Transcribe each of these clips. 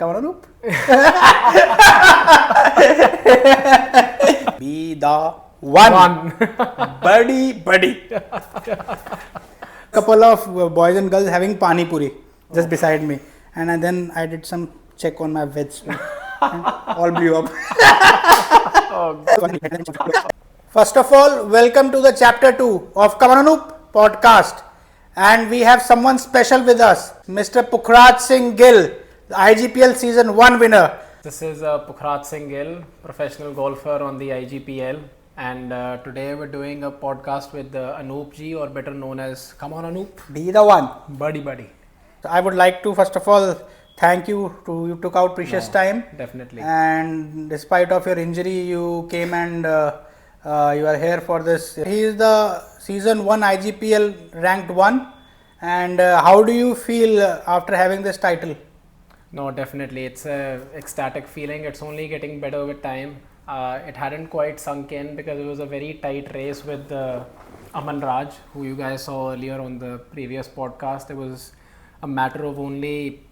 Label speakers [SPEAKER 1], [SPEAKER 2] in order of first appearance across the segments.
[SPEAKER 1] Comonanup. Be the one. buddy. Couple of boys and girls having pani puri just beside me, and then I did some check on my veg. All blew up. First of all, welcome to the chapter 2 of Comonanup podcast, and we have someone special with us, Mr. Pukhraj Singh Gill, the IGPL Season One winner.
[SPEAKER 2] This is Pukhraj Singh Gill, professional golfer on the IGPL, and today we're doing a podcast with Anup ji, or better known as Come on Anup.
[SPEAKER 1] Be the one.
[SPEAKER 2] Buddy.
[SPEAKER 1] So I would like to first of all thank you you took out precious time.
[SPEAKER 2] Definitely.
[SPEAKER 1] And despite of your injury, you came and you are here for this. He is the Season 1 IGPL Ranked 1. And how do you feel after having this title?
[SPEAKER 2] No, definitely. It's a ecstatic feeling. It's only getting better with time. It hadn't quite sunk in because it was a very tight race with Aman Raj, who you guys saw earlier on the previous podcast. It was a matter of only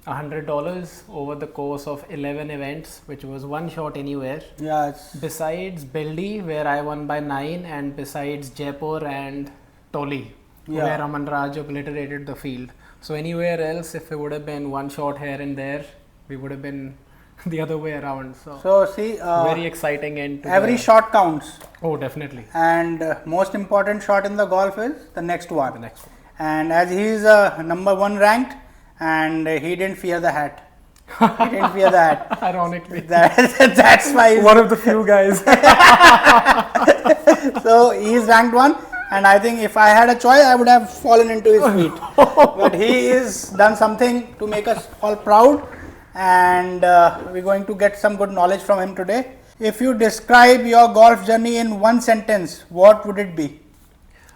[SPEAKER 2] $100 over the course of 11 events, which was one shot anywhere.
[SPEAKER 1] Yes.
[SPEAKER 2] Besides Bildi, where I won by 9, and besides Jaipur and Toli, where Aman Raj obliterated the field. So anywhere else, if it would have been one shot here and there, we would have been the other way around.
[SPEAKER 1] So see,
[SPEAKER 2] very exciting end to
[SPEAKER 1] every shot counts.
[SPEAKER 2] Oh, definitely.
[SPEAKER 1] And most important shot in the golf is the next one.
[SPEAKER 2] The next one.
[SPEAKER 1] And as he is number 1 ranked, and he didn't fear the hat. He didn't fear the hat.
[SPEAKER 2] Ironically.
[SPEAKER 1] That's why.
[SPEAKER 2] One of the few guys.
[SPEAKER 1] So he is ranked 1. And I think if I had a choice, I would have fallen into his feet. But he is done something to make us all proud. And we're going to get some good knowledge from him today. If you describe your golf journey in one sentence, what would it be?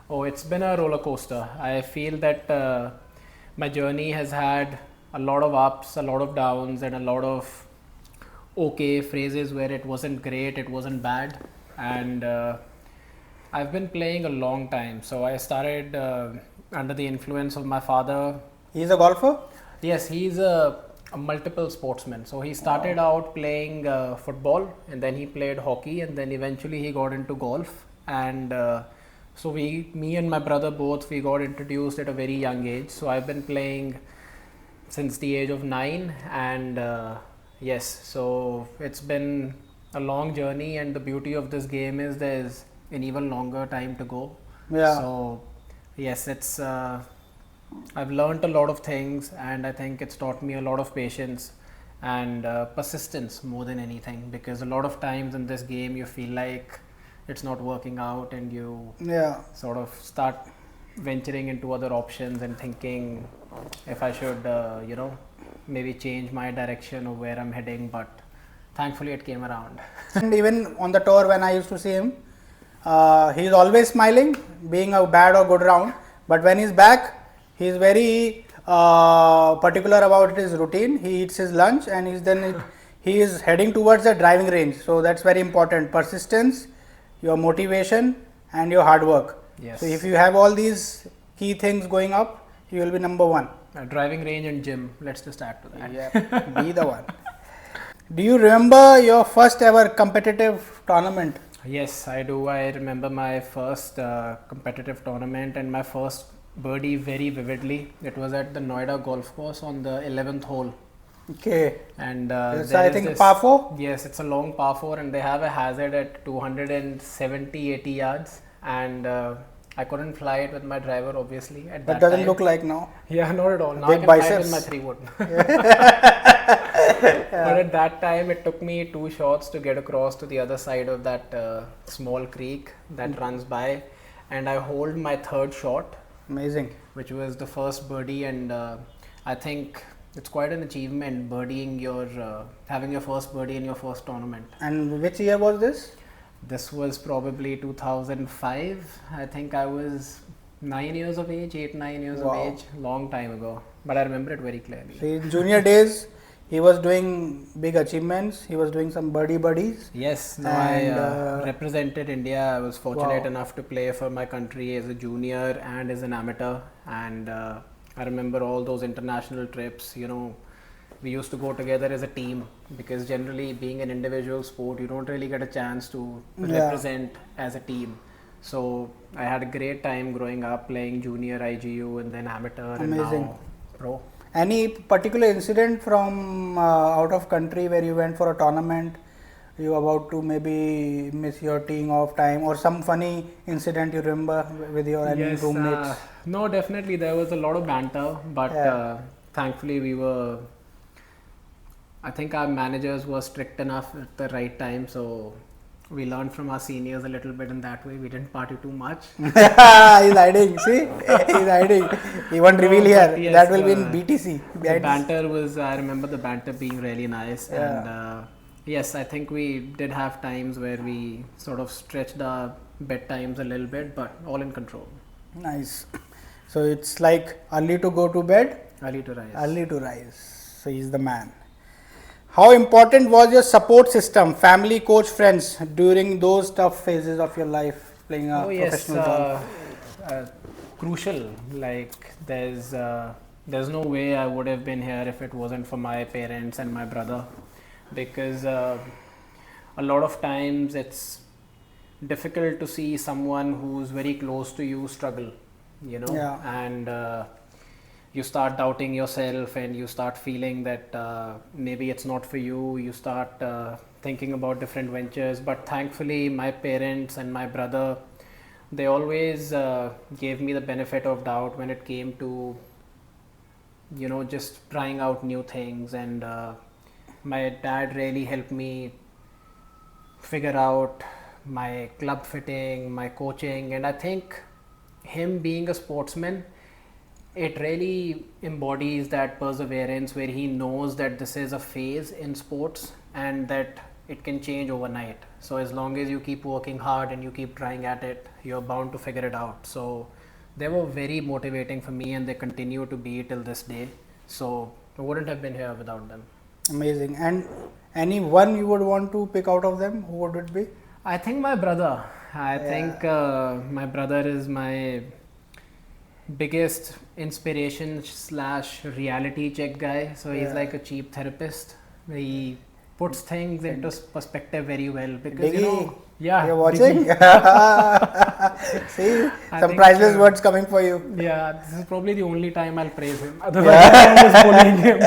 [SPEAKER 2] Oh, it's been a roller coaster. I feel that my journey has had a lot of ups, a lot of downs, and a lot of okay phases where it wasn't great, it wasn't bad. And I've been playing a long time. So I started under the influence of my father.
[SPEAKER 1] He's a golfer?
[SPEAKER 2] Yes, he's a multiple sportsman. So he started out playing football, and then he played hockey, and then eventually he got into golf. And so me and my brother both, we got introduced at a very young age. So I've been playing since the age of 9, and yes, so it's been a long journey, and the beauty of this game is there's an even longer time to go.
[SPEAKER 1] Yeah.
[SPEAKER 2] So yes, it's I've learned a lot of things, and I think it's taught me a lot of patience and persistence more than anything, because a lot of times in this game you feel like it's not working out, and you sort of start venturing into other options and thinking if I should maybe change my direction or where I'm heading, but thankfully it came around.
[SPEAKER 1] And even on the tour, when I used to see him, he's always smiling, being a bad or good round, but when he's back, he's very particular about his routine. He eats his lunch, and he is heading towards the driving range. So that's very important. Persistence, your motivation, and your hard work.
[SPEAKER 2] Yes.
[SPEAKER 1] So if you have all these key things going up, you will be number 1.
[SPEAKER 2] Driving range and gym. Let's just add to that.
[SPEAKER 1] Yeah, be the one. Do you remember your first ever competitive tournament?
[SPEAKER 2] Yes, I do. I remember my first competitive tournament and my first birdie very vividly. It was at the Noida golf course on the 11th hole.
[SPEAKER 1] Okay.
[SPEAKER 2] And
[SPEAKER 1] it's, I think, par 4?
[SPEAKER 2] Yes, it's a long par 4, and they have a hazard at 270-80 yards, and I couldn't fly it with my driver, obviously. At that
[SPEAKER 1] doesn't
[SPEAKER 2] time.
[SPEAKER 1] look like now.
[SPEAKER 2] Yeah, not at all. Now
[SPEAKER 1] Big
[SPEAKER 2] I can
[SPEAKER 1] biceps.
[SPEAKER 2] fly it with my 3-wood. But at that time, it took me 2 shots to get across to the other side of that small creek that runs by, and I holed my 3rd shot.
[SPEAKER 1] Amazing.
[SPEAKER 2] Which was the first birdie, and I think it's quite an achievement birdieing having your first birdie in your first tournament.
[SPEAKER 1] And which year was this?
[SPEAKER 2] This was probably 2005. I think I was 9 years of age, 8-9 years of age, long time ago. But I remember it very clearly.
[SPEAKER 1] See, in junior days, he was doing big achievements. He was doing some buddies.
[SPEAKER 2] Yes, I represented India. I was fortunate enough to play for my country as a junior and as an amateur. And I remember all those international trips, we used to go together as a team, because generally being an individual sport, you don't really get a chance to represent as a team. So I had a great time growing up playing junior IGU and then amateur and now pro.
[SPEAKER 1] Any particular incident from out of country where you went for a tournament, you about to maybe miss your teeing off time, or some funny incident you remember with your any roommates?
[SPEAKER 2] No, definitely there was a lot of banter, but thankfully I think our managers were strict enough at the right time, so we learned from our seniors a little bit in that way. We didn't party too much.
[SPEAKER 1] He's hiding, see? He's hiding. He won't reveal here.
[SPEAKER 2] Yes,
[SPEAKER 1] that will be in BTC.
[SPEAKER 2] The banter was, I remember the banter being really nice. And yes, I think we did have times where we sort of stretched our bedtimes a little bit, but all in control.
[SPEAKER 1] Nice. So it's like early to go to bed,
[SPEAKER 2] early to rise.
[SPEAKER 1] Early to rise. So he's the man. How important was your support system, family, coach, friends during those tough phases of your life playing a professional golf?
[SPEAKER 2] Crucial. Like there's no way I would have been here if it wasn't for my parents and my brother, because a lot of times it's difficult to see someone who's very close to you struggle, and you start doubting yourself and you start feeling that maybe it's not for you. You start thinking about different ventures, but thankfully my parents and my brother, they always gave me the benefit of doubt when it came to just trying out new things. And my dad really helped me figure out my club fitting, my coaching, and I think him being a sportsman, it really embodies that perseverance where he knows that this is a phase in sports and that it can change overnight. So as long as you keep working hard and you keep trying at it, you're bound to figure it out. So they were very motivating for me and they continue to be till this day. So I wouldn't have been here without them.
[SPEAKER 1] Amazing. And any one you would want to pick out of them, who would it be?
[SPEAKER 2] I think my brother. I think my brother is my biggest inspiration / reality check guy. So he's like a cheap therapist. He puts things into perspective very well, because
[SPEAKER 1] you're watching. See, some priceless words coming for you.
[SPEAKER 2] Yeah, this is probably the only time I'll praise him. Otherwise, I'm just bullying him.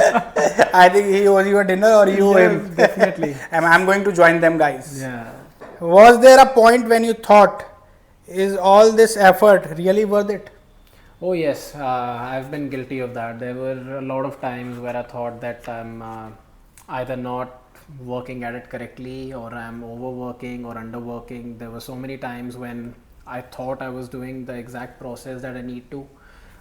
[SPEAKER 1] I think he owes you a dinner, or you owe him.
[SPEAKER 2] Definitely.
[SPEAKER 1] I'm going to join them, guys.
[SPEAKER 2] Yeah.
[SPEAKER 1] Was there a point when you thought, is all this effort really worth it?
[SPEAKER 2] Oh yes, I've been guilty of that. There were a lot of times where I thought that I'm either not working at it correctly, or I'm overworking or underworking. There were so many times when I thought I was doing the exact process that I need to,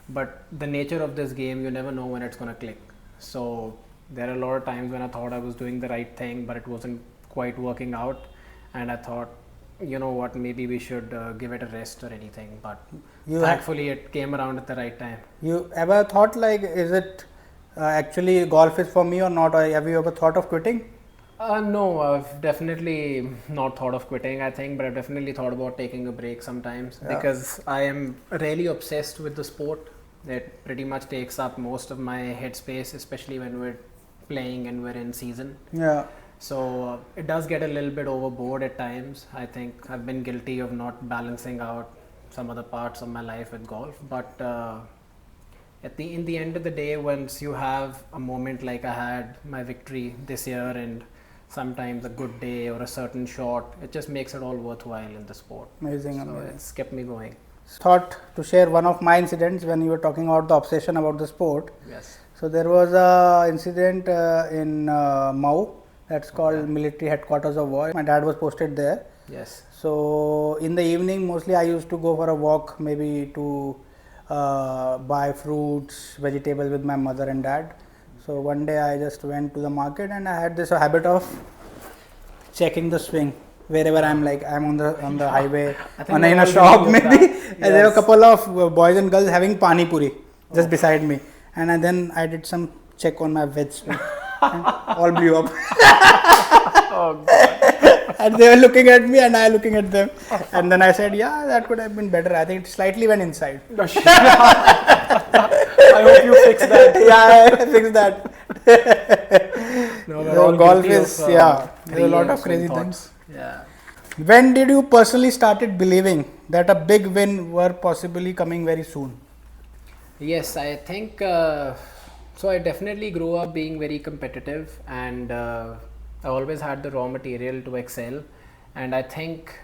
[SPEAKER 2] but the nature of this game, you never know when it's going to click. So there are a lot of times when I thought I was doing the right thing, but it wasn't quite working out, and I thought, you know what, maybe we should give it a rest or anything, but thankfully it came around at the right time.
[SPEAKER 1] You ever thought like, is it actually golf is for me or not, or have you ever thought of quitting?
[SPEAKER 2] No, I've definitely not thought of quitting, I think, but I've definitely thought about taking a break sometimes, because I am really obsessed with the sport. It pretty much takes up most of my headspace, especially when we're playing and we're in season.
[SPEAKER 1] Yeah.
[SPEAKER 2] So it does get a little bit overboard at times. I think I've been guilty of not balancing out some other parts of my life with golf, but in the end of the day, once you have a moment like I had my victory this year, and sometimes a good day or a certain shot, it just makes it all worthwhile in the sport.
[SPEAKER 1] Amazing.
[SPEAKER 2] So it's kept me going.
[SPEAKER 1] Thought to share one of my incidents when you were talking about the obsession about the sport.
[SPEAKER 2] Yes.
[SPEAKER 1] So there was a incident in Mau, that's called Military Headquarters of War. My dad was posted there.
[SPEAKER 2] Yes.
[SPEAKER 1] So in the evening, mostly I used to go for a walk, maybe to buy fruits, vegetables with my mother and dad. So one day I just went to the market and I had this habit of checking the swing wherever I'm on the highway, in a shop maybe. Yes. And there were a couple of boys and girls having pani puri just beside me, and then I did some check on my veg swing. And all blew up.
[SPEAKER 2] Oh God.
[SPEAKER 1] And they were looking at me and I looking at them, and then I said, yeah, that could have been better. I think it slightly went inside.
[SPEAKER 2] I hope you fix that.
[SPEAKER 1] Yeah, I fixed that.
[SPEAKER 2] No, we're
[SPEAKER 1] So
[SPEAKER 2] all
[SPEAKER 1] golf
[SPEAKER 2] guilty
[SPEAKER 1] is,
[SPEAKER 2] of,
[SPEAKER 1] yeah, there's a
[SPEAKER 2] 3
[SPEAKER 1] lot
[SPEAKER 2] a.m.
[SPEAKER 1] of crazy
[SPEAKER 2] swing
[SPEAKER 1] things.
[SPEAKER 2] thoughts. Yeah.
[SPEAKER 1] When did you personally started believing that a big win were possibly coming very soon?
[SPEAKER 2] Yes, I think so. I definitely grew up being very competitive, and I always had the raw material to excel. And I think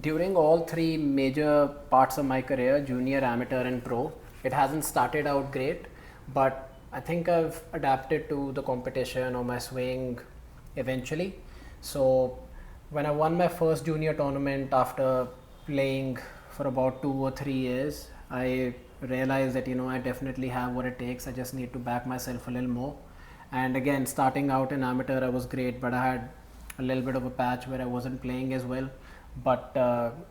[SPEAKER 2] during all three major parts of my career, junior, amateur, and pro, it hasn't started out great, but I think I've adapted to the competition or my swing eventually. So when I won my first junior tournament after playing for about 2 or 3 years, I realized that I definitely have what it takes. I just need to back myself a little more. And again, starting out in amateur, I was great, but I had a little bit of a patch where I wasn't playing as well. But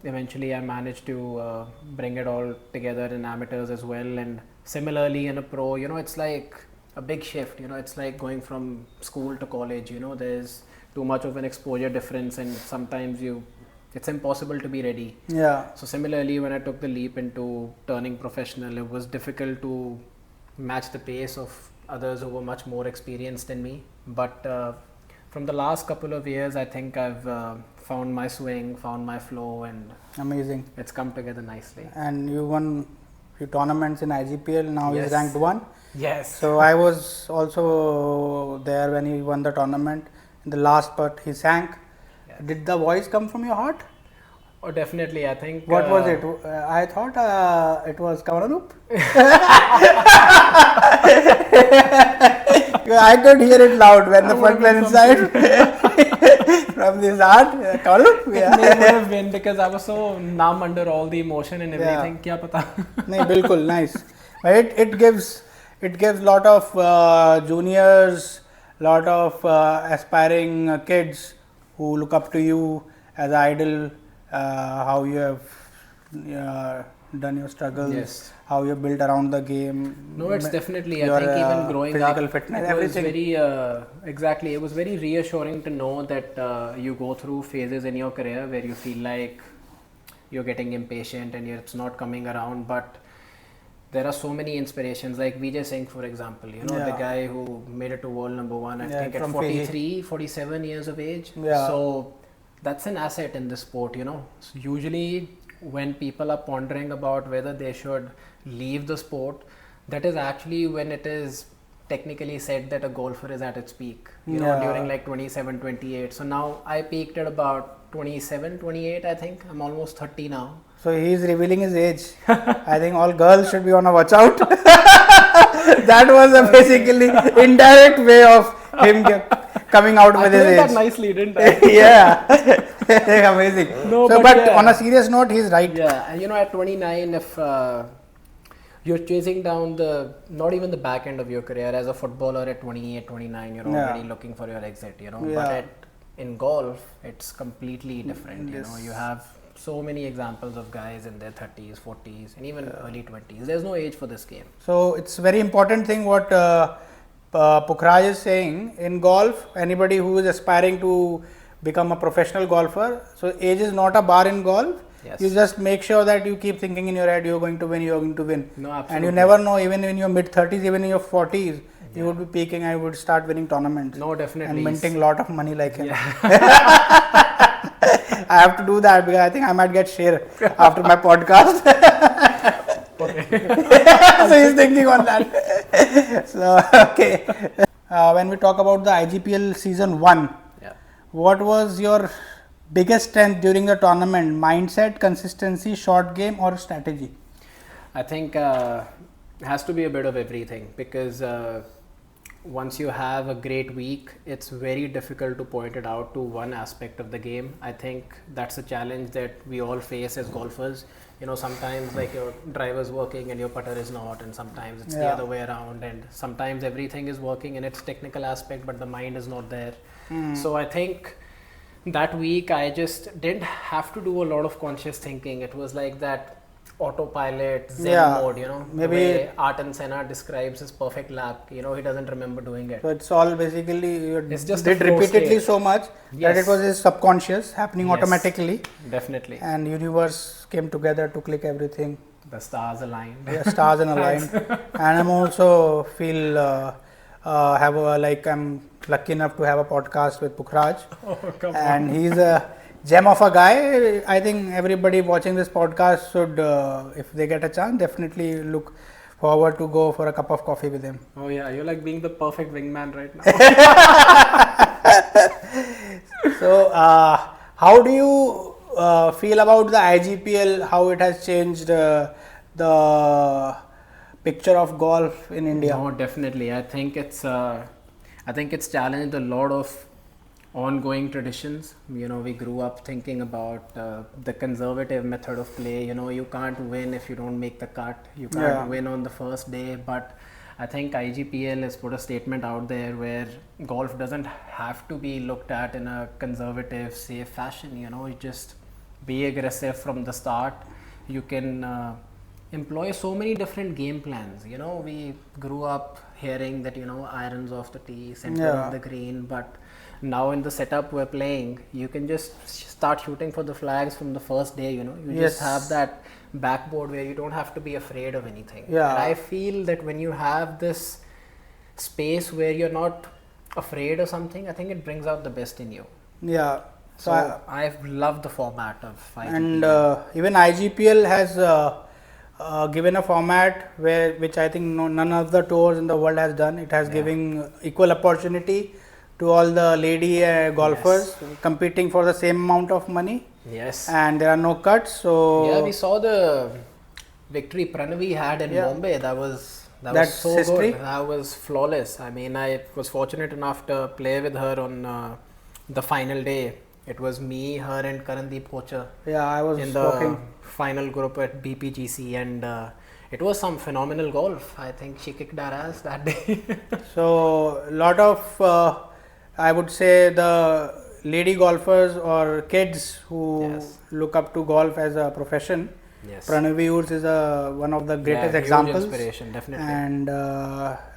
[SPEAKER 2] eventually, I managed to bring it all together in amateurs as well. And similarly, in a pro, it's like a big shift. It's like going from school to college. There's too much of an exposure difference, and sometimes it's impossible to be ready.
[SPEAKER 1] Yeah.
[SPEAKER 2] So similarly, when I took the leap into turning professional, it was difficult to match the pace of others who were much more experienced than me. But from the last couple of years, I think I've found my swing, found my flow, and
[SPEAKER 1] Amazing.
[SPEAKER 2] it's come together nicely.
[SPEAKER 1] And you won few tournaments in IGPL. Now he's
[SPEAKER 2] Yes.
[SPEAKER 1] ranked 1.
[SPEAKER 2] Yes.
[SPEAKER 1] So I was also there when he won the tournament. In the last putt, he sank.
[SPEAKER 2] Yes.
[SPEAKER 1] Did the voice come from your heart?
[SPEAKER 2] Oh, definitely. I think.
[SPEAKER 1] What was it? I thought it was Comonanup. I could hear it loud when the putt went inside from this heart. Comonanup?
[SPEAKER 2] It may would have been because I was so numb under all the emotion and everything. Kya pata?
[SPEAKER 1] No, bilkul nice. But it gives lot of juniors, lot of aspiring kids who look up to you as idol. How you have done your struggles,
[SPEAKER 2] Yes.
[SPEAKER 1] how you built around the game.
[SPEAKER 2] No, it's definitely. I
[SPEAKER 1] your,
[SPEAKER 2] think even growing
[SPEAKER 1] physical
[SPEAKER 2] up,
[SPEAKER 1] fitness,
[SPEAKER 2] it was
[SPEAKER 1] everything.
[SPEAKER 2] very exactly. It was very reassuring to know that you go through phases in your career where you feel like you're getting impatient and it's not coming around, but there are so many inspirations like Vijay Singh, for example, the
[SPEAKER 1] Yeah.
[SPEAKER 2] guy who made it to world number 1, I
[SPEAKER 1] Yeah,
[SPEAKER 2] think at
[SPEAKER 1] from
[SPEAKER 2] 43, 47 years of age.
[SPEAKER 1] Yeah.
[SPEAKER 2] So that's an asset in the sport, So usually when people are pondering about whether they should leave the sport, that is actually when it is technically said that a golfer is at its peak,
[SPEAKER 1] Yeah.
[SPEAKER 2] during like 27, 28. So now I peaked at about 27, 28, I think. I'm almost 30 now.
[SPEAKER 1] So he is revealing his age. I think all girls should be on a watch out. That was a basically indirect way of him coming out with his
[SPEAKER 2] I did that
[SPEAKER 1] age.
[SPEAKER 2] nicely, didn't I?
[SPEAKER 1] Yeah, amazing.
[SPEAKER 2] No,
[SPEAKER 1] so,
[SPEAKER 2] but
[SPEAKER 1] but
[SPEAKER 2] yeah.
[SPEAKER 1] on a serious note, he's right.
[SPEAKER 2] Yeah, and at 29, if you're chasing down not even the back end of your career as a footballer at 28, 29, you're
[SPEAKER 1] Yeah.
[SPEAKER 2] already looking for your exit,
[SPEAKER 1] Yeah.
[SPEAKER 2] But in golf, it's completely different,
[SPEAKER 1] Yes.
[SPEAKER 2] You have so many examples of guys in their 30s, 40s, and even early 20s. There's no age for this game.
[SPEAKER 1] So it's very important thing what Pukhraj is saying in golf. Anybody who is aspiring to become a professional golfer, so age is not a bar in golf.
[SPEAKER 2] Yes.
[SPEAKER 1] You just make sure that you keep thinking in your head, you're going to win, you're going to win.
[SPEAKER 2] No, absolutely.
[SPEAKER 1] And you never know, even in your mid 30s, even in your 40s, you would be peaking and you would start winning tournaments.
[SPEAKER 2] No, definitely.
[SPEAKER 1] And minting a lot of money like him.
[SPEAKER 2] Yeah.
[SPEAKER 1] I have to do that because I think I might get share after my podcast. So he's thinking on that. So, okay. When we talk about the IGPL Season 1,
[SPEAKER 2] Yeah.
[SPEAKER 1] what was your biggest strength during the tournament? Mindset, consistency, short game, or strategy?
[SPEAKER 2] I think it has to be a bit of everything because once you have a great week, it's very difficult to point it out to one aspect of the game. I think that's a challenge that we all face as golfers. Sometimes like your driver's working and your putter is not, and sometimes it's the
[SPEAKER 1] Yeah.
[SPEAKER 2] other way around, and sometimes everything is working in its technical aspect, but the mind is not there. So I think that week I just didn't have to do a lot of conscious thinking. It was like that autopilot zen
[SPEAKER 1] Yeah,
[SPEAKER 2] mode,
[SPEAKER 1] maybe-
[SPEAKER 2] the way Ayrton Senna describes his perfect lap. He doesn't remember doing it.
[SPEAKER 1] So it's all basically you
[SPEAKER 2] It's just
[SPEAKER 1] did
[SPEAKER 2] a flow
[SPEAKER 1] repeatedly
[SPEAKER 2] state.
[SPEAKER 1] so much that
[SPEAKER 2] Yes.
[SPEAKER 1] it was his subconscious happening
[SPEAKER 2] Yes.
[SPEAKER 1] automatically,
[SPEAKER 2] Definitely.
[SPEAKER 1] and universe came together to click everything.
[SPEAKER 2] The stars aligned.
[SPEAKER 1] Yeah, stars and aligned. And I'm also feel I'm lucky enough to have a podcast with Pukhraj,
[SPEAKER 2] Oh, come
[SPEAKER 1] and he's a gem of a guy. I think everybody watching this podcast should, if they get a chance, definitely look forward to go for a cup of coffee with him.
[SPEAKER 2] Oh yeah, you're like being the perfect wingman right now.
[SPEAKER 1] So, how do you feel about the IGPL? How it has changed the picture of golf in India?
[SPEAKER 2] No, definitely. I think it's challenged a lot of ongoing traditions. You know, we grew up thinking about the conservative method of play. You know, you can't win if you don't make the cut. You can't
[SPEAKER 1] Yeah.
[SPEAKER 2] win on the first day. But I think IGPL has put a statement out there where golf doesn't have to be looked at in a conservative, safe fashion. You know, you just be aggressive from the start. You can employ so many different game plans. You know, we grew up hearing that, you know, irons off the tee, center
[SPEAKER 1] Yeah.
[SPEAKER 2] of the green, but now in the setup we're playing, you can just start shooting for the flags from the first day. You know, you just
[SPEAKER 1] Yes.
[SPEAKER 2] have that backboard where you don't have to be afraid of anything.
[SPEAKER 1] Yeah.
[SPEAKER 2] And I feel that when you have this space where you're not afraid of something, I think it brings out the best in you.
[SPEAKER 1] Yeah.
[SPEAKER 2] So I've loved the format of IGPL.
[SPEAKER 1] And even IGPL has given a format which I think none of the tours in the world has done. It has
[SPEAKER 2] Yeah.
[SPEAKER 1] given equal opportunity to all the lady golfers competing for the same amount of money,
[SPEAKER 2] Yes.
[SPEAKER 1] and there are no cuts. So
[SPEAKER 2] Yeah, we saw the victory Pranavi had in
[SPEAKER 1] Yeah.
[SPEAKER 2] Bombay. That was
[SPEAKER 1] That's
[SPEAKER 2] so
[SPEAKER 1] history.
[SPEAKER 2] good. That was flawless. I mean, I was fortunate enough to play with her on the final day. It was me, her, and Karandeep Kocher
[SPEAKER 1] yeah, I was
[SPEAKER 2] in the
[SPEAKER 1] talking.
[SPEAKER 2] final group at BPGC, and it was some phenomenal golf. I think she kicked our ass that day.
[SPEAKER 1] So lot of I would say the lady golfers or kids who
[SPEAKER 2] Yes.
[SPEAKER 1] look up to golf as a profession.
[SPEAKER 2] Yes.
[SPEAKER 1] Pranavi Urs is one of the greatest
[SPEAKER 2] huge
[SPEAKER 1] examples,
[SPEAKER 2] inspiration, definitely.
[SPEAKER 1] and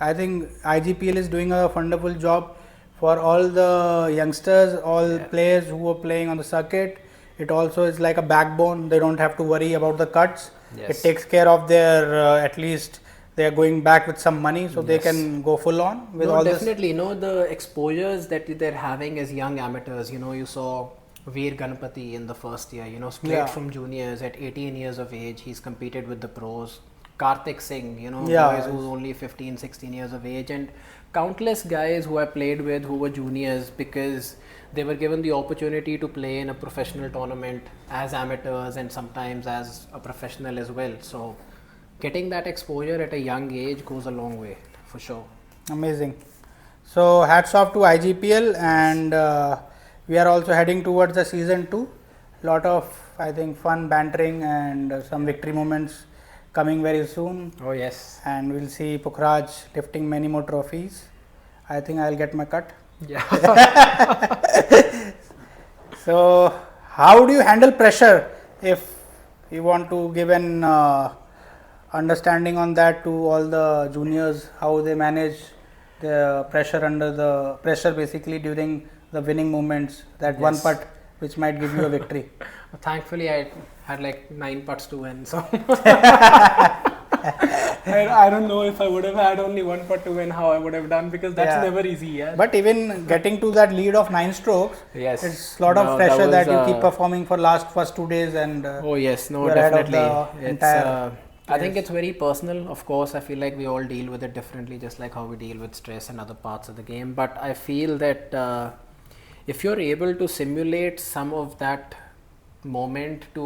[SPEAKER 1] I think IGPL is doing a wonderful job for all the youngsters, all
[SPEAKER 2] Yeah.
[SPEAKER 1] players who are playing on the circuit. It also is like a backbone. They don't have to worry about the cuts.
[SPEAKER 2] Yes.
[SPEAKER 1] It takes care of their at least they are going back with some money, so they
[SPEAKER 2] Yes.
[SPEAKER 1] can go full on with
[SPEAKER 2] No,
[SPEAKER 1] all this.
[SPEAKER 2] definitely. You know, the exposures that they're having as young amateurs. You know, you saw Veer Ganapati in the first year, you know, straight
[SPEAKER 1] Yeah.
[SPEAKER 2] from juniors at 18 years of age. He's competed with the pros. Karthik Singh, you know,
[SPEAKER 1] Yeah.
[SPEAKER 2] guys who's only 15, 16 years of age, and countless guys who I played with who were juniors because they were given the opportunity to play in a professional tournament as amateurs and sometimes as a professional as well. So getting that exposure at a young age goes a long way for sure.
[SPEAKER 1] Amazing. So hats off to IGPL, and we are also heading towards the season 2. Lot of I think fun bantering and some victory moments coming very soon,
[SPEAKER 2] Oh yes.
[SPEAKER 1] and we'll see Pukhraj lifting many more trophies. I think I'll get my cut.
[SPEAKER 2] Yeah.
[SPEAKER 1] So how do you handle pressure if you want to give an understanding on that to all the juniors, how they manage the pressure under the pressure basically during the winning moments, that one
[SPEAKER 2] Yes.
[SPEAKER 1] putt which might give you a victory.
[SPEAKER 2] Thankfully, I had like 9 putts to win, so I don't know if I would have had only 1 putt to win, how I would have done, because that's
[SPEAKER 1] Yeah.
[SPEAKER 2] never easy. Yeah.
[SPEAKER 1] But even getting to that lead of 9 strokes,
[SPEAKER 2] Yes.
[SPEAKER 1] it's a lot
[SPEAKER 2] No,
[SPEAKER 1] of pressure
[SPEAKER 2] was,
[SPEAKER 1] that you keep performing for first 2 days, and
[SPEAKER 2] Oh yes, no,
[SPEAKER 1] you're ahead of
[SPEAKER 2] definitely.
[SPEAKER 1] the
[SPEAKER 2] It's,
[SPEAKER 1] entire
[SPEAKER 2] I think it's very personal. Of course, I feel like we all deal with it differently, just like how we deal with stress and other parts of the game. But I feel that if you're able to simulate some of that moment to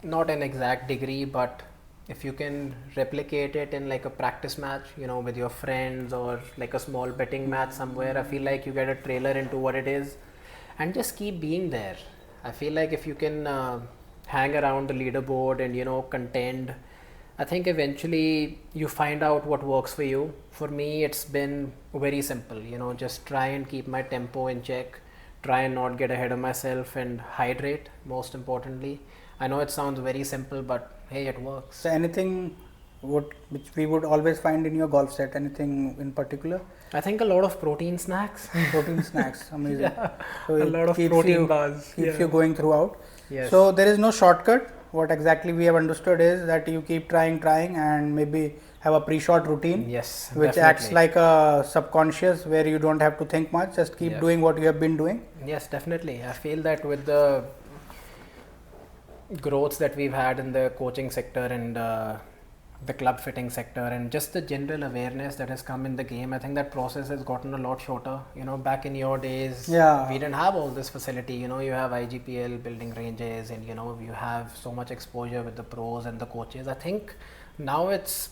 [SPEAKER 2] not an exact degree, but if you can replicate it in like a practice match, you know, with your friends or like a small betting match somewhere, I feel like you get a trailer into what it is and just keep being there. I feel like if you can hang around the leaderboard and, you know, contend, I think eventually you find out what works for you. For me, it's been very simple, you know, just try and keep my tempo in check, try and not get ahead of myself, and hydrate, most importantly. I know it sounds very simple, but hey, it works.
[SPEAKER 1] so anything which we would always find in your golf set, anything in particular?
[SPEAKER 2] I think a lot of protein snacks.
[SPEAKER 1] Protein snacks, amazing.
[SPEAKER 2] Yeah,
[SPEAKER 1] So
[SPEAKER 2] a
[SPEAKER 1] it
[SPEAKER 2] lot of
[SPEAKER 1] keeps
[SPEAKER 2] protein
[SPEAKER 1] you,
[SPEAKER 2] bars.
[SPEAKER 1] keeps
[SPEAKER 2] Yeah.
[SPEAKER 1] you going throughout.
[SPEAKER 2] Yes.
[SPEAKER 1] So there is no shortcut. What exactly we have understood is that you keep trying, and maybe have a pre-shot routine.
[SPEAKER 2] Yes,
[SPEAKER 1] Which acts
[SPEAKER 2] definitely.
[SPEAKER 1] like a subconscious where you don't have to think much, just keep
[SPEAKER 2] Yeah.
[SPEAKER 1] doing what you have been doing.
[SPEAKER 2] Yes, definitely. I feel that with the growths that we've had in the coaching sector and the club fitting sector and just the general awareness that has come in the game, I think that process has gotten a lot shorter. You know, back in your days,
[SPEAKER 1] Yeah.
[SPEAKER 2] we didn't have all this facility. You know, you have IGPL building ranges and, you know, you have so much exposure with the pros and the coaches. I think now it's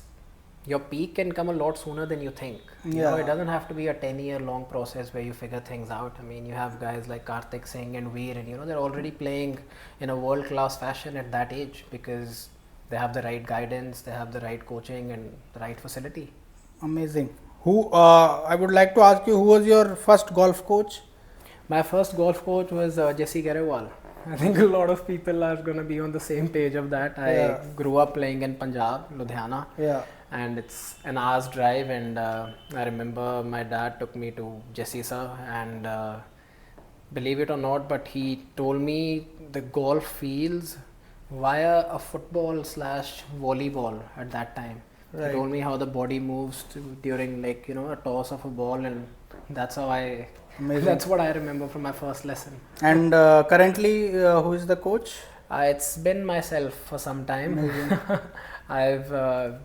[SPEAKER 2] your peak can come a lot sooner than you think. You know,
[SPEAKER 1] Yeah.
[SPEAKER 2] it doesn't have to be a 10-year long process where you figure things out. I mean, you have guys like Karthik Singh and Veer, and you know, they're already playing in a world class fashion at that age because they have the right guidance, they have the right coaching and the right facility.
[SPEAKER 1] Amazing. Who I would like to ask you, who was your first golf coach?
[SPEAKER 2] My first golf coach was Jesse Garewal. I think a lot of people are going to be on the same page of that.
[SPEAKER 1] Yeah.
[SPEAKER 2] I grew up playing in Punjab, Ludhiana.
[SPEAKER 1] Yeah.
[SPEAKER 2] And it's an hour's drive, and I remember my dad took me to Jesse sir, and believe it or not, but he told me the golf fields via a football / volleyball at that time.
[SPEAKER 1] Right.
[SPEAKER 2] He told me how the body moves during, like, you know, a toss of a ball, and that's how
[SPEAKER 1] Amazing.
[SPEAKER 2] that's what I remember from my first lesson.
[SPEAKER 1] And currently, who is the coach?
[SPEAKER 2] It's been myself for some time. I've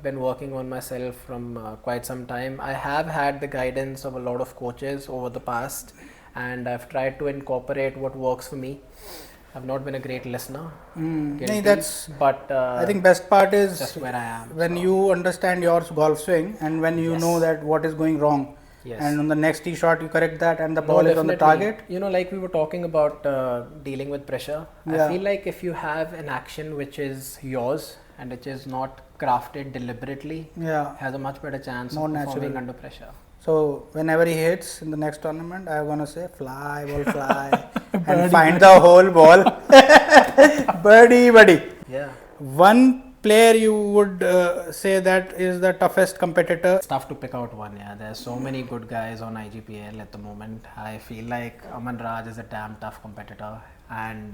[SPEAKER 2] been working on myself from quite some time. I have had the guidance of a lot of coaches over the past, and I've tried to incorporate what works for me. I've not been a great listener, guilty, but
[SPEAKER 1] I think best part is
[SPEAKER 2] just where I am.
[SPEAKER 1] when
[SPEAKER 2] so,
[SPEAKER 1] you understand your golf swing and when you
[SPEAKER 2] Yes.
[SPEAKER 1] know that what is going wrong,
[SPEAKER 2] yes.
[SPEAKER 1] and on the next tee shot you correct that and the
[SPEAKER 2] No,
[SPEAKER 1] ball is on the
[SPEAKER 2] definitely.
[SPEAKER 1] target.
[SPEAKER 2] You know, like we were talking about dealing with pressure.
[SPEAKER 1] Yeah.
[SPEAKER 2] I feel like if you have an action which is yours and which is not crafted deliberately,
[SPEAKER 1] Yeah.
[SPEAKER 2] has a much better chance
[SPEAKER 1] More
[SPEAKER 2] of performing
[SPEAKER 1] natural.
[SPEAKER 2] under pressure.
[SPEAKER 1] So whenever he hits in the next tournament, I'm gonna say fly ball fly and find the whole ball. Birdie.
[SPEAKER 2] Yeah.
[SPEAKER 1] One player you would say that is the toughest competitor.
[SPEAKER 2] It's tough to pick out one, yeah. There's so many good guys on IGPL at the moment. I feel like Aman Raj is a damn tough competitor, and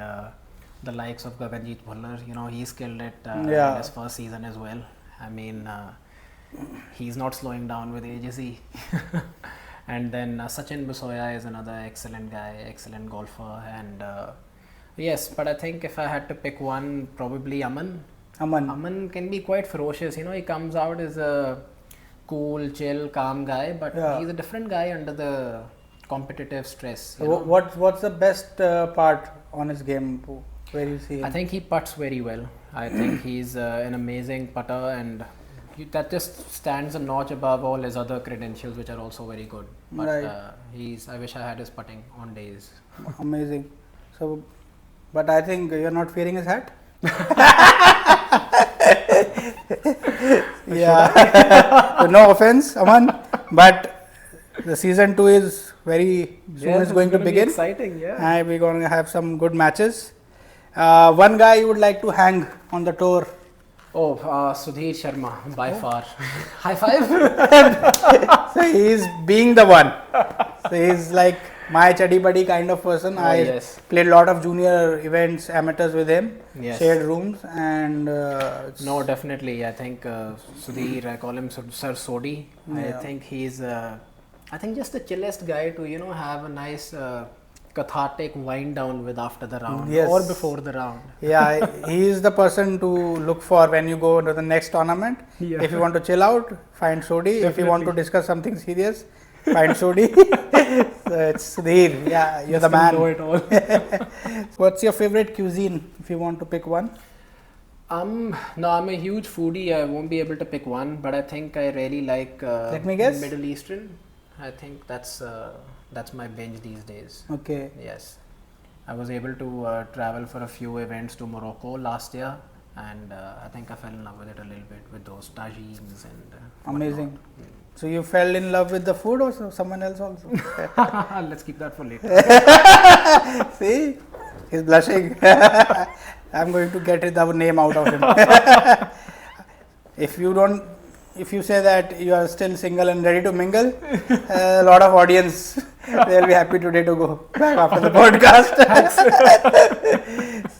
[SPEAKER 2] the likes of Gaganjeet Bhullar, you know, he's killed it in
[SPEAKER 1] Yeah.
[SPEAKER 2] his first season as well. I mean, he's not slowing down with age, is he? And then Sachin Busoya is another excellent guy, excellent golfer, and yes, but I think if I had to pick one, probably Aman.
[SPEAKER 1] Aman.
[SPEAKER 2] Aman can be quite ferocious. You know, he comes out as a cool, chill, calm guy, but
[SPEAKER 1] Yeah.
[SPEAKER 2] he's a different guy under the competitive stress. You know?
[SPEAKER 1] What's the best part on his game? Where you see him?
[SPEAKER 2] I think he putts very well. I think he's an amazing putter, and that just stands a notch above all his other credentials, which are also very good. But
[SPEAKER 1] Right.
[SPEAKER 2] I wish I had his putting on days.
[SPEAKER 1] Amazing. So, but I think you're not fearing his hat. Yeah. No offense, Aman, but the season 2 is very soon is going to
[SPEAKER 2] be
[SPEAKER 1] begin.
[SPEAKER 2] exciting, yeah.
[SPEAKER 1] And we're going to have some good matches. One guy you would like to hang on the tour.
[SPEAKER 2] Oh, Sudhir Sharma, by far. High five.
[SPEAKER 1] So he's being the one. So he's like my chuddy buddy kind of person.
[SPEAKER 2] Oh,
[SPEAKER 1] I
[SPEAKER 2] yes.
[SPEAKER 1] played a lot of junior events, amateurs with him,
[SPEAKER 2] Yes.
[SPEAKER 1] shared rooms, and
[SPEAKER 2] No, definitely. I think Sudhir, I call him Sir Sodi. I
[SPEAKER 1] Yeah.
[SPEAKER 2] think he's, I think just the chillest guy to, you know, have a nice cathartic wind down with after the round
[SPEAKER 1] Yes.
[SPEAKER 2] or before the round.
[SPEAKER 1] yeah, he is the person to look for when you go to the next tournament.
[SPEAKER 2] Yeah.
[SPEAKER 1] If you want to chill out, find Sodi. If you want to
[SPEAKER 2] Definitely.
[SPEAKER 1] discuss something serious, find Sodi. So it's Sudhir. Yeah, you're the
[SPEAKER 2] Just know
[SPEAKER 1] man.
[SPEAKER 2] it all.
[SPEAKER 1] What's your favorite cuisine if you want to pick one?
[SPEAKER 2] No, I'm a huge foodie. I won't be able to pick one, but I think I really like
[SPEAKER 1] Let me guess.
[SPEAKER 2] Middle Eastern. I think that's my binge these days.
[SPEAKER 1] Okay.
[SPEAKER 2] Yes, I was able to travel for a few events to Morocco last year, and I think I fell in love with it a little bit with those tagines and
[SPEAKER 1] Amazing. So you fell in love with the food or someone else also?
[SPEAKER 2] whatnot. Let's keep that for later.
[SPEAKER 1] See, he's blushing. I'm going to get the name out of him. If you say that you are still single and ready to mingle, a lot of audience, they'll be happy today to go back after the podcast.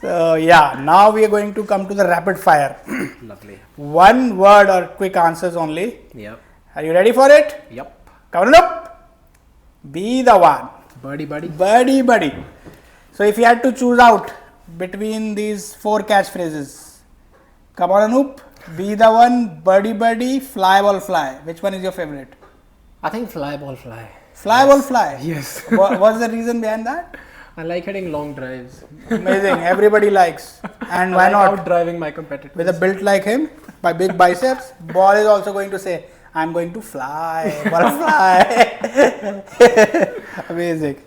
[SPEAKER 1] So yeah, now we are going to come to the rapid fire.
[SPEAKER 2] Lovely.
[SPEAKER 1] One word or quick answers only.
[SPEAKER 2] Yep.
[SPEAKER 1] Are you ready for it?
[SPEAKER 2] Yep.
[SPEAKER 1] Comonanup, be the one.
[SPEAKER 2] Birdie, buddy.
[SPEAKER 1] Birdie, buddy. So if you had to choose out between these 4 catchphrases, Comonanup, be the one, birdie, birdie, fly ball fly. Which one is your favorite?
[SPEAKER 2] I think fly ball fly.
[SPEAKER 1] Fly ball fly.
[SPEAKER 2] Yes.
[SPEAKER 1] What's the reason behind that?
[SPEAKER 2] I like hitting long drives.
[SPEAKER 1] Amazing. Everybody likes. And why not?
[SPEAKER 2] Out driving my competitors.
[SPEAKER 1] With a build like him, by big biceps, ball is also going to say, I'm going to fly, ball fly. Amazing.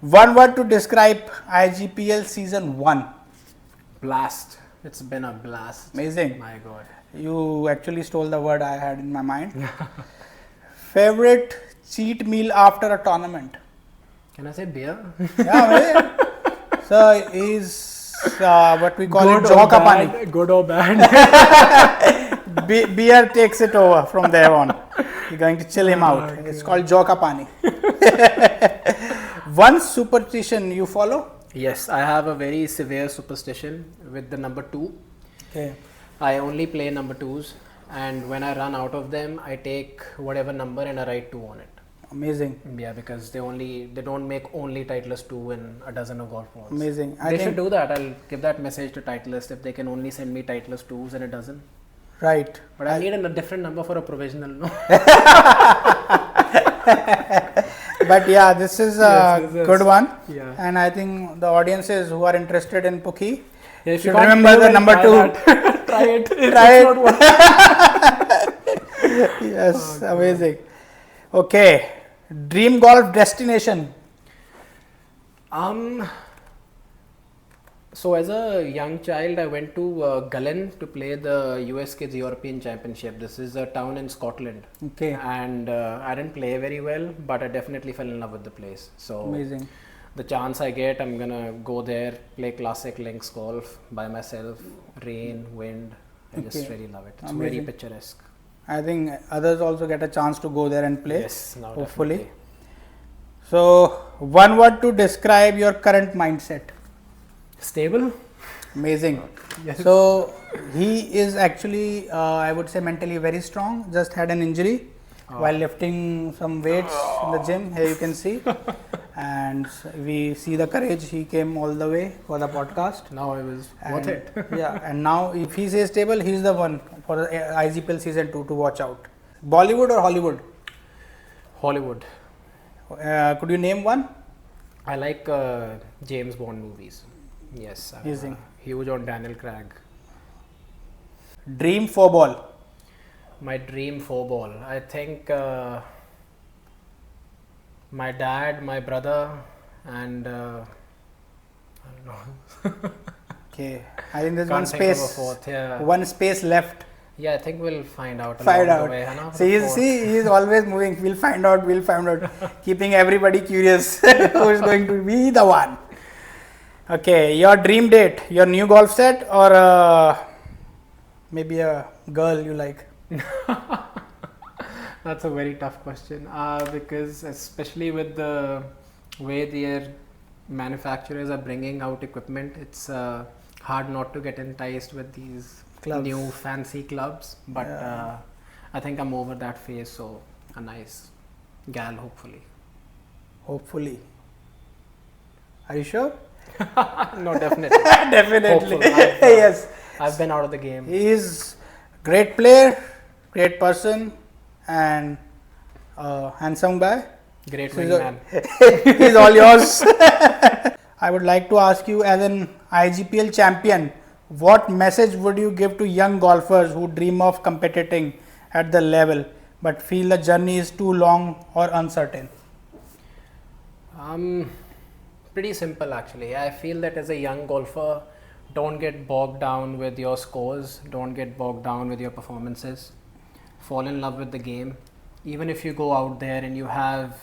[SPEAKER 1] One word to describe IGPL Season 1.
[SPEAKER 2] Blast. It's been a blast.
[SPEAKER 1] Amazing.
[SPEAKER 2] My God.
[SPEAKER 1] You actually stole the word I had in my mind. Favorite cheat meal after a tournament?
[SPEAKER 2] Can I say beer?
[SPEAKER 1] Yeah, amazing. So he's what we call it, Joka Pani.
[SPEAKER 2] Good or bad?
[SPEAKER 1] Beer takes it over from there on. You're going to chill him out.
[SPEAKER 2] Okay.
[SPEAKER 1] It's called Joka Pani. One superstition you follow?
[SPEAKER 2] Yes, I have a very severe superstition with the number 2.
[SPEAKER 1] Okay.
[SPEAKER 2] I only play number 2s, and when I run out of them, I take whatever number and I write 2 on it.
[SPEAKER 1] Amazing.
[SPEAKER 2] Yeah, because they don't make only Titleist 2 in a dozen of golf balls.
[SPEAKER 1] Amazing.
[SPEAKER 2] They should do that. I'll give that message to Titleist if they can only send me Titleist 2s in a dozen.
[SPEAKER 1] Right.
[SPEAKER 2] But I need a different number for a provisional. No?
[SPEAKER 1] But yeah, this is a good one.
[SPEAKER 2] Yeah.
[SPEAKER 1] And I think the audiences who are interested in Pukhi
[SPEAKER 2] Yeah, if
[SPEAKER 1] should
[SPEAKER 2] you can't
[SPEAKER 1] remember
[SPEAKER 2] play
[SPEAKER 1] the
[SPEAKER 2] well,
[SPEAKER 1] number 2.
[SPEAKER 2] try it.
[SPEAKER 1] Try
[SPEAKER 2] It's
[SPEAKER 1] it.
[SPEAKER 2] not working.
[SPEAKER 1] Yes, amazing. Okay. Dream golf destination.
[SPEAKER 2] So as a young child, I went to Gullen to play the US Kids European Championship. This is a town in Scotland.
[SPEAKER 1] Okay.
[SPEAKER 2] And I didn't play very well, but I definitely fell in love with the place. So
[SPEAKER 1] Amazing.
[SPEAKER 2] the chance I get, I'm gonna go there, play classic links golf by myself, rain, wind. I just
[SPEAKER 1] Okay.
[SPEAKER 2] really love it. It's
[SPEAKER 1] Amazing.
[SPEAKER 2] very picturesque.
[SPEAKER 1] I think others also get a chance to go there and play.
[SPEAKER 2] Yes, now
[SPEAKER 1] hopefully.
[SPEAKER 2] definitely.
[SPEAKER 1] So, one word to describe your current mindset.
[SPEAKER 2] Stable.
[SPEAKER 1] Amazing.
[SPEAKER 2] Yes.
[SPEAKER 1] So, he is actually, I would say, mentally very strong. Just had an injury while lifting some weights in the gym. Here you can see. And we see the courage. He came all the way for the podcast.
[SPEAKER 2] Now it was worth it.
[SPEAKER 1] Yeah, and now if he says stable, he's the one for the IGPL Season 2 to watch out. Bollywood or Hollywood?
[SPEAKER 2] Hollywood.
[SPEAKER 1] Could you name one?
[SPEAKER 2] I like James Bond movies. Yes, I'm
[SPEAKER 1] Amazing.
[SPEAKER 2] huge on Daniel Craig.
[SPEAKER 1] Dream 4 ball.
[SPEAKER 2] My dream 4 ball. I think my dad, my brother, and I don't know.
[SPEAKER 1] Okay, I think there's
[SPEAKER 2] Can't
[SPEAKER 1] one
[SPEAKER 2] think of a
[SPEAKER 1] space.
[SPEAKER 2] fourth. Yeah.
[SPEAKER 1] One space left.
[SPEAKER 2] Yeah, I think we'll find out.
[SPEAKER 1] Find
[SPEAKER 2] along
[SPEAKER 1] out.
[SPEAKER 2] The way, है ना?
[SPEAKER 1] See, he's always moving. We'll find out. We'll find out. Keeping everybody curious who is going to be the one. Okay, your dream date, your new golf set, or maybe a girl you like?
[SPEAKER 2] That's a very tough question because especially with the way their manufacturers are bringing out equipment, it's hard not to get enticed with these
[SPEAKER 1] Clubs.
[SPEAKER 2] new fancy clubs. But
[SPEAKER 1] Yeah.
[SPEAKER 2] I think I'm over that phase, so a nice gal, hopefully.
[SPEAKER 1] Hopefully. Are you sure?
[SPEAKER 2] No, definitely.
[SPEAKER 1] Definitely.
[SPEAKER 2] Hopeful.
[SPEAKER 1] Yes.
[SPEAKER 2] I've been out of the game.
[SPEAKER 1] He is great player, great person, and handsome guy.
[SPEAKER 2] Great
[SPEAKER 1] So
[SPEAKER 2] wingman.
[SPEAKER 1] he's all yours. I would like to ask you, as an IGPL champion, what message would you give to young golfers who dream of competing at the level but feel the journey is too long or uncertain?
[SPEAKER 2] Pretty simple actually. I feel that as a young golfer, don't get bogged down with your scores, don't get bogged down with your performances. Fall in love with the game. Even if you go out there and you have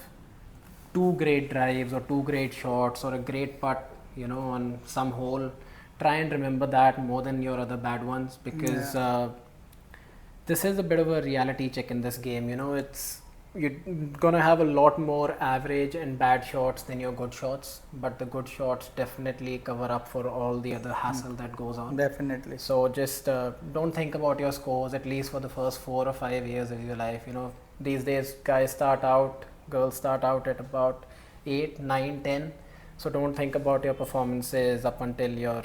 [SPEAKER 2] 2 great drives or 2 great shots or a great putt, on some hole, try and remember that more than your other bad ones, because this is a bit of a reality check in this game. you're gonna have a lot more average and bad shots than your good shots, but the good shots definitely cover up for all the other hassle that goes on.
[SPEAKER 1] Definitely.
[SPEAKER 2] So just don't think about your scores, at least for the first 4 or 5 years of your life. You know, these days girls start out at about 8, 9, 10. So don't think about your performances up until you're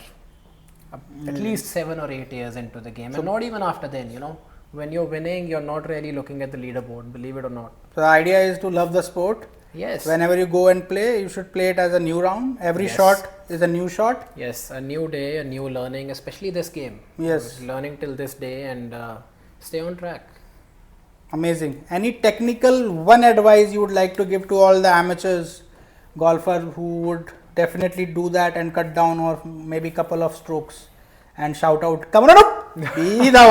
[SPEAKER 2] at least 7 or 8 years into the game, and not even after then. You know, when you're winning, you're not really looking at the leaderboard, believe it or not.
[SPEAKER 1] So the idea is to love the sport.
[SPEAKER 2] Yes.
[SPEAKER 1] Whenever you go and play, you should play it as a new round. Every shot is a new shot.
[SPEAKER 2] Yes, a new day, a new learning, especially this game.
[SPEAKER 1] Yes.
[SPEAKER 2] Learning till this day, and stay on track.
[SPEAKER 1] Amazing. Any technical one advice you would like to give to all the amateurs golfer who would definitely do that and cut down, or maybe couple of strokes, and shout out, Comonanup, be the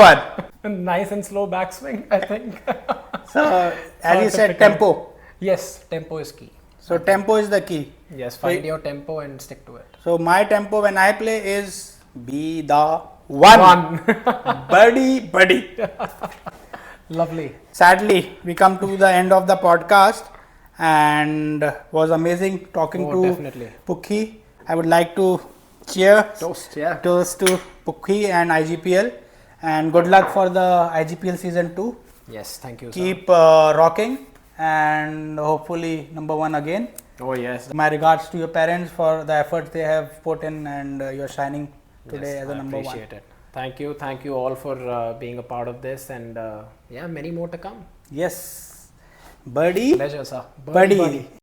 [SPEAKER 1] one.
[SPEAKER 2] Nice and slow backswing, I think.
[SPEAKER 1] So, as you said, tempo.
[SPEAKER 2] Yes, tempo is key.
[SPEAKER 1] So, tempo is the key.
[SPEAKER 2] Yes, find your tempo and stick to it.
[SPEAKER 1] So, my tempo when I play is be the one. Buddy.
[SPEAKER 2] Lovely.
[SPEAKER 1] Sadly, we come to the end of the podcast, and was amazing talking to
[SPEAKER 2] Definitely.
[SPEAKER 1] Pukhi. I would like to toast to Pukhi and IGPL, and good luck for the IGPL Season 2.
[SPEAKER 2] Yes, thank you.
[SPEAKER 1] Keep rocking, and hopefully number 1 again.
[SPEAKER 2] Oh yes.
[SPEAKER 1] My regards to your parents for the efforts they have put in, and you're shining today as a number 1.
[SPEAKER 2] I appreciate it. Thank you all for being a part of this, and many more to come.
[SPEAKER 1] Yes, buddy.
[SPEAKER 2] Pleasure, sir.
[SPEAKER 1] Buddy.